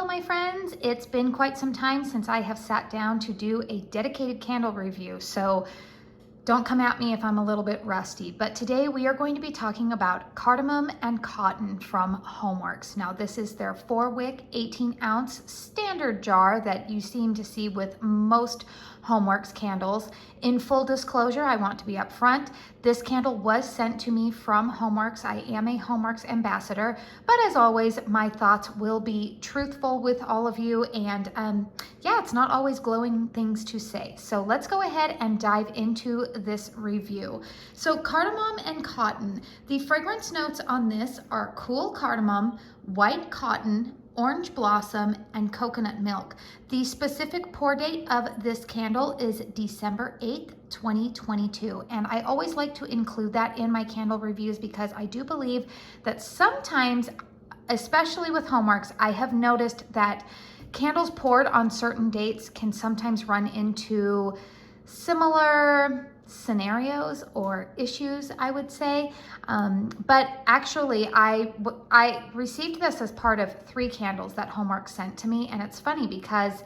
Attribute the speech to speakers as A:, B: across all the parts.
A: Hello, my friends. It's been quite some time since I have sat down to do a dedicated candle review, so don't come at me if I'm a little bit rusty, but today we are going to be talking about Cardamom and Cotton from HOMEWORX. Now this is their 4-wick, 18-ounce standard jar that you seem to see with most HOMEWORX candles. In full disclosure, I want to be upfront. This candle was sent to me from HOMEWORX. I am a HOMEWORX ambassador, but as always, my thoughts will be truthful with all of you, and yeah, it's not always glowing things to say. So let's go ahead and dive into this review. So Cardamom and Cotton, the fragrance notes on this are cool cardamom, white cotton, orange blossom, and coconut milk. The specific pour date of this candle is December 8th, 2022. And I always like to include that in my candle reviews because I do believe that sometimes, especially with HOMEWORX, I have noticed that candles poured on certain dates can sometimes run into similar scenarios or issues, I would say. But actually, I received this as part of 3 candles that HOMEWORX sent to me, and it's funny because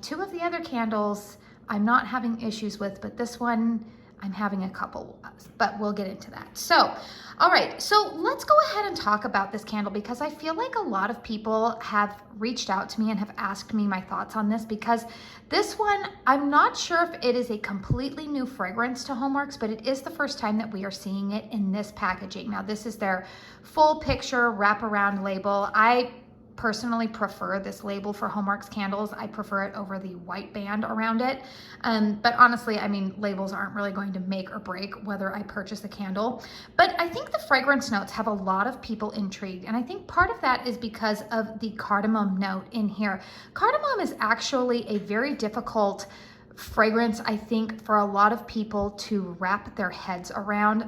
A: 2 of the other candles I'm not having issues with, but this one I'm having a couple, but we'll get into that. So, all right, so let's go ahead and talk about this candle because I feel like a lot of people have reached out to me and have asked me my thoughts on this because this one, I'm not sure if it is a completely new fragrance to HOMEWORX, but it is the first time that we are seeing it in this packaging. Now, this is their full picture wraparound label. I personally prefer this label for HOMEWORX candles. I prefer it over the white band around it. But honestly, I mean, labels aren't really going to make or break whether I purchase a candle. But I think the fragrance notes have a lot of people intrigued. And I think part of that is because of the cardamom note in here. Cardamom is actually a very difficult fragrance, I think, for a lot of people to wrap their heads around.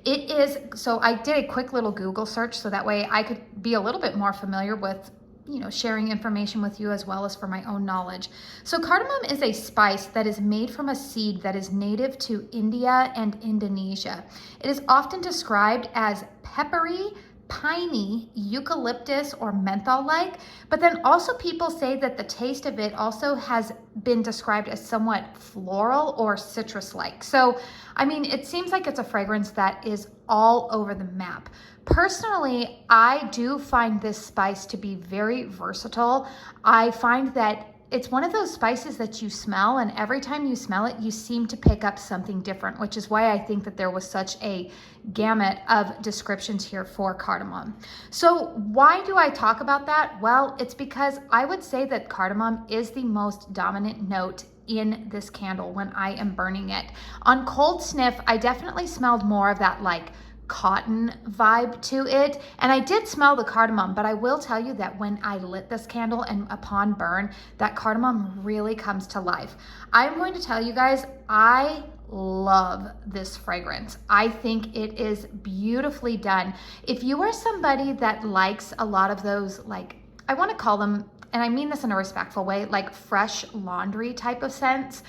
A: It is, so I did a quick little Google search so that way I could be a little bit more familiar with, you know, sharing information with you as well as for my own knowledge. So cardamom is a spice that is made from a seed that is native to India and Indonesia. It is often described as peppery, piney, eucalyptus, or menthol-like, but then also people say that the taste of it also has been described as somewhat floral or citrus-like. So, I mean, it seems like it's a fragrance that is all over the map. Personally, I do find this spice to be very versatile. I find that it's one of those spices that you smell, and every time you smell it, you seem to pick up something different, which is why I think that there was such a gamut of descriptions here for cardamom. So why do I talk about that? Well, it's because I would say that cardamom is the most dominant note in this candle when I am burning it. On cold sniff, I definitely smelled more of that like cotton vibe to it, and I did smell the cardamom, but I will tell you that when I lit this candle and upon burn, that cardamom really comes to life. I'm going to tell you guys, I love this fragrance. I think it is beautifully done. If you are somebody that likes a lot of those, like, I want to call them, and I mean this in a respectful way, like fresh laundry type of scents,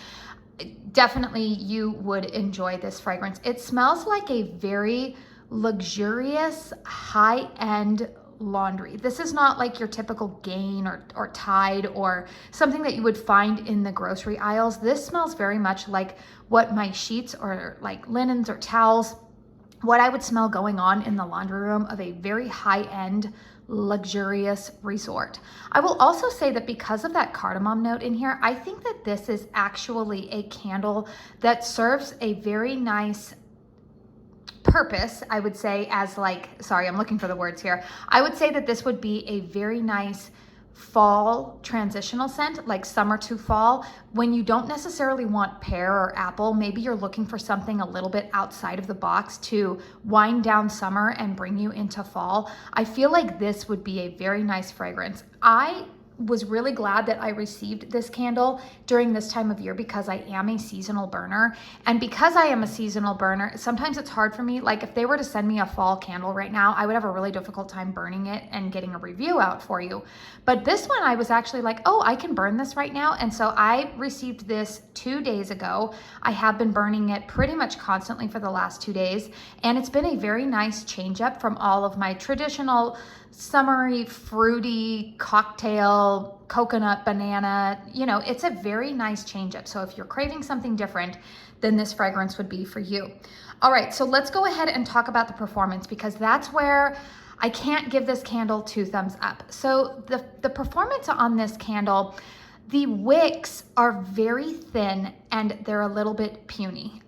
A: definitely you would enjoy this fragrance. It smells like a very luxurious, high-end laundry. This is not like your typical Gain or Tide or something that you would find in the grocery aisles. This smells very much like what my sheets or like linens or towels, what I would smell going on in the laundry room of a very high-end, luxurious resort. I will also say that because of that cardamom note in here, I think that this is actually a candle that serves a very nice purpose, I would say, as like, sorry, I'm looking for the words here. I would say that this would be a very nice fall transitional scent, like summer to fall, when you don't necessarily want pear or apple. Maybe you're looking for something a little bit outside of the box to wind down summer and bring you into fall. I feel like this would be a very nice fragrance. I was really glad that I received this candle during this time of year because I am a seasonal burner. And because I am a seasonal burner, sometimes it's hard for me. Like if they were to send me a fall candle right now, I would have a really difficult time burning it and getting a review out for you. But this one, I was actually like, oh, I can burn this right now. And so I received this 2 days ago. I have been burning it pretty much constantly for the last 2 days. And it's been a very nice change up from all of my traditional summery, fruity cocktail, coconut, banana. You know, it's a very nice change up. So if you're craving something different, then this fragrance would be for you. All right, so let's go ahead and talk about the performance, because that's where I can't give this candle 2 thumbs up. So the performance on this candle, the wicks are very thin and they're a little bit puny.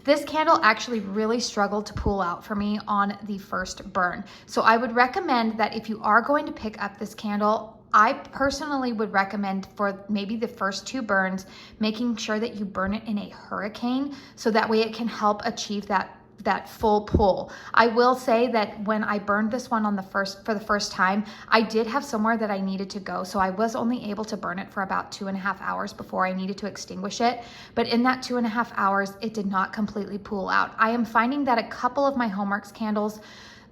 A: This candle actually really struggled to pull out for me on the first burn. So I would recommend that if you are going to pick up this candle, I personally would recommend for maybe the first 2 burns, making sure that you burn it in a hurricane, so that way it can help achieve that full pull. I will say that when I burned this one for the first time, I did have somewhere that I needed to go. So I was only able to burn it for about 2.5 hours before I needed to extinguish it. But in that 2.5 hours, it did not completely pull out. I am finding that a couple of my HOMEWORX candles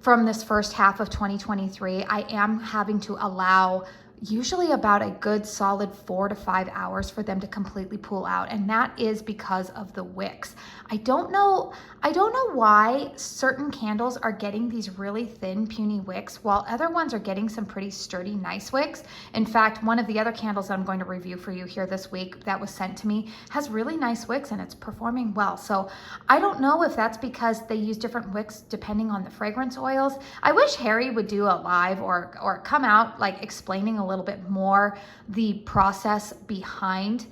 A: from this first half of 2023, I am having to allow usually about a good solid 4 to 5 hours for them to completely pull out, and that is because of the wicks. I don't know why certain candles are getting these really thin, puny wicks, while other ones are getting some pretty sturdy, nice wicks. In fact, one of the other candles I'm going to review for you here this week that was sent to me has really nice wicks and it's performing well. So I don't know if that's because they use different wicks depending on the fragrance oils. I wish Harry would do a live or come out like explaining a little bit more the process behind,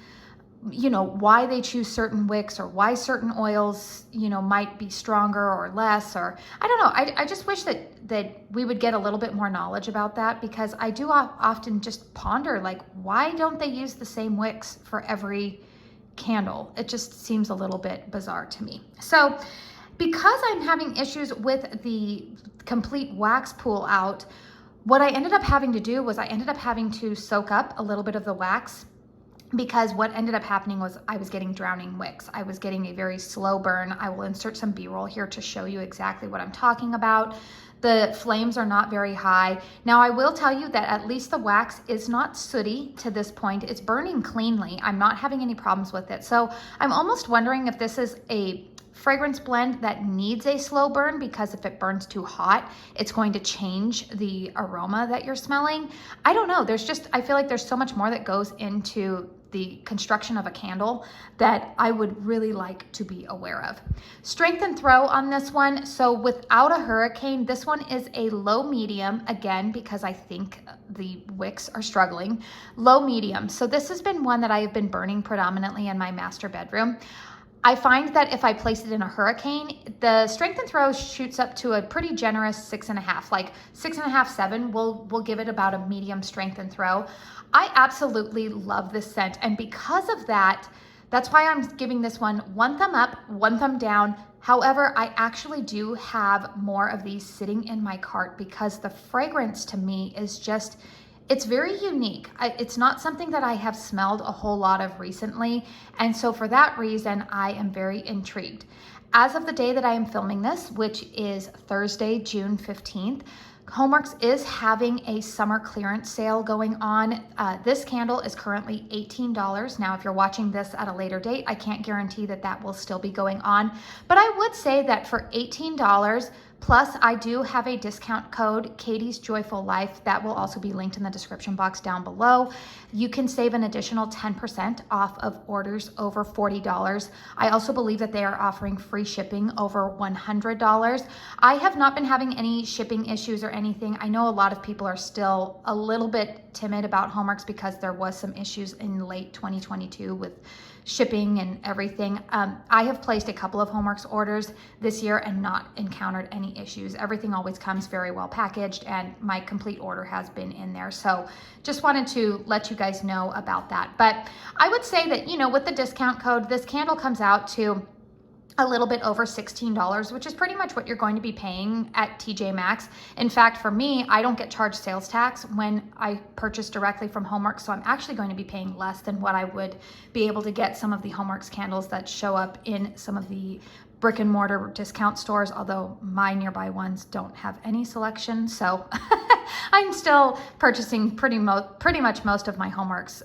A: you know, why they choose certain wicks or why certain oils, you know, might be stronger or less, or I don't know. I just wish that we would get a little bit more knowledge about that, because I do often just ponder, like, why don't they use the same wicks for every candle? It just seems a little bit bizarre to me. So because I'm having issues with the complete wax pull out, what I ended up having to do was I ended up having to soak up a little bit of the wax, because what ended up happening was I was getting drowning wicks. I was getting a very slow burn. I will insert some B-roll here to show you exactly what I'm talking about. The flames are not very high. Now, I will tell you that at least the wax is not sooty to this point. It's burning cleanly. I'm not having any problems with it. So I'm almost wondering if this is a fragrance blend that needs a slow burn, because if it burns too hot, it's going to change the aroma that you're smelling. I don't know. I feel like there's so much more that goes into the construction of a candle that I would really like to be aware of. Strength and throw on this one. So without a hurricane, this one is a low medium, again, because I think the wicks are struggling. Low medium. So this has been one that I have been burning predominantly in my master bedroom. I find that if I place it in a hurricane, the strength and throw shoots up to a pretty generous 6.5, like 6.5, 7. We'll give it about a medium strength and throw. I absolutely love this scent, and because of that, that's why I'm giving this one 1 thumb up, 1 thumb down. However, I actually do have more of these sitting in my cart, because the fragrance to me is just, it's very unique. It's not something that I have smelled a whole lot of recently. And so for that reason, I am very intrigued. As of the day that I am filming this, which is Thursday, June 15th, HOMEWORX is having a summer clearance sale going on. This candle is currently $18. Now, if you're watching this at a later date, I can't guarantee that that will still be going on. But I would say that for $18, plus I do have a discount code, KATIESJOYFULLIFE, that will also be linked in the description box down below. You can save an additional 10% off of orders over $40. I also believe that they are offering free shipping over $100. I have not been having any shipping issues or anything. I know a lot of people are still a little bit timid about HOMEWORX because there was some issues in late 2022 with shipping and everything. I have placed a couple of HOMEWORX orders this year and not encountered any issues. Everything always comes very well packaged, and my complete order has been in there. So just wanted to let you guys know about that. But I would say that, you know, with the discount code, this candle comes out to a little bit over $16, which is pretty much what you're going to be paying at TJ Maxx. In fact, for me, I don't get charged sales tax when I purchase directly from HOMEWORX, so I'm actually going to be paying less than what I would be able to get some of the HOMEWORX candles that show up in some of the brick and mortar discount stores, although my nearby ones don't have any selection. So I'm still purchasing pretty much most of my HOMEWORX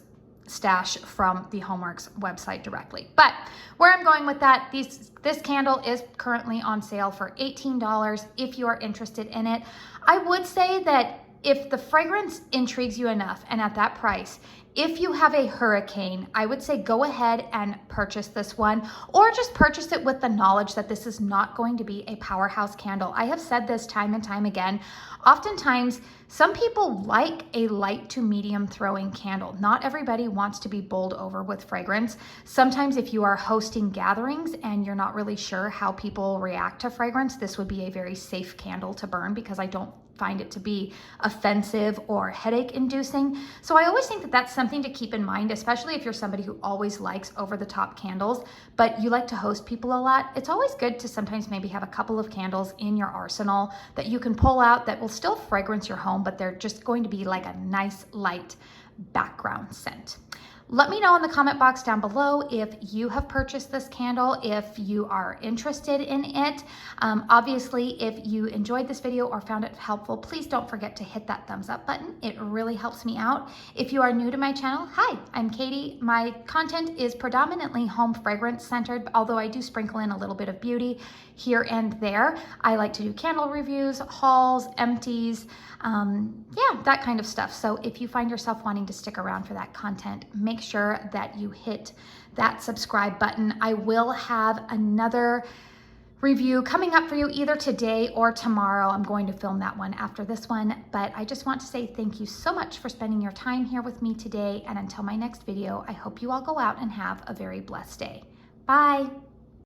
A: stash from the HOMEWORX website directly. But where I'm going with that, this candle is currently on sale for $18 if you are interested in it. I would say that if the fragrance intrigues you enough and at that price, if you have a hurricane, I would say go ahead and purchase this one, or just purchase it with the knowledge that this is not going to be a powerhouse candle. I have said this time and time again. Oftentimes, some people like a light to medium throwing candle. Not everybody wants to be bowled over with fragrance. Sometimes if you are hosting gatherings and you're not really sure how people react to fragrance, this would be a very safe candle to burn because I don't find it to be offensive or headache inducing. So I always think that that's something to keep in mind, especially if you're somebody who always likes over the top candles, but you like to host people a lot. It's always good to sometimes maybe have a couple of candles in your arsenal that you can pull out that will still fragrance your home, but they're just going to be like a nice light background scent. Let me know in the comment box down below if you have purchased this candle, if you are interested in it. Obviously, if you enjoyed this video or found it helpful, please don't forget to hit that thumbs up button. It really helps me out. If you are new to my channel, hi, I'm Katie. My content is predominantly home fragrance centered, although I do sprinkle in a little bit of beauty here and there. I like to do candle reviews, hauls, empties, yeah, that kind of stuff. So if you find yourself wanting to stick around for that content, make sure that you hit that subscribe button. I will have another review coming up for you either today or tomorrow. I'm going to film that one after this one, but I just want to say thank you so much for spending your time here with me today. And until my next video, I hope you all go out and have a very blessed day. Bye.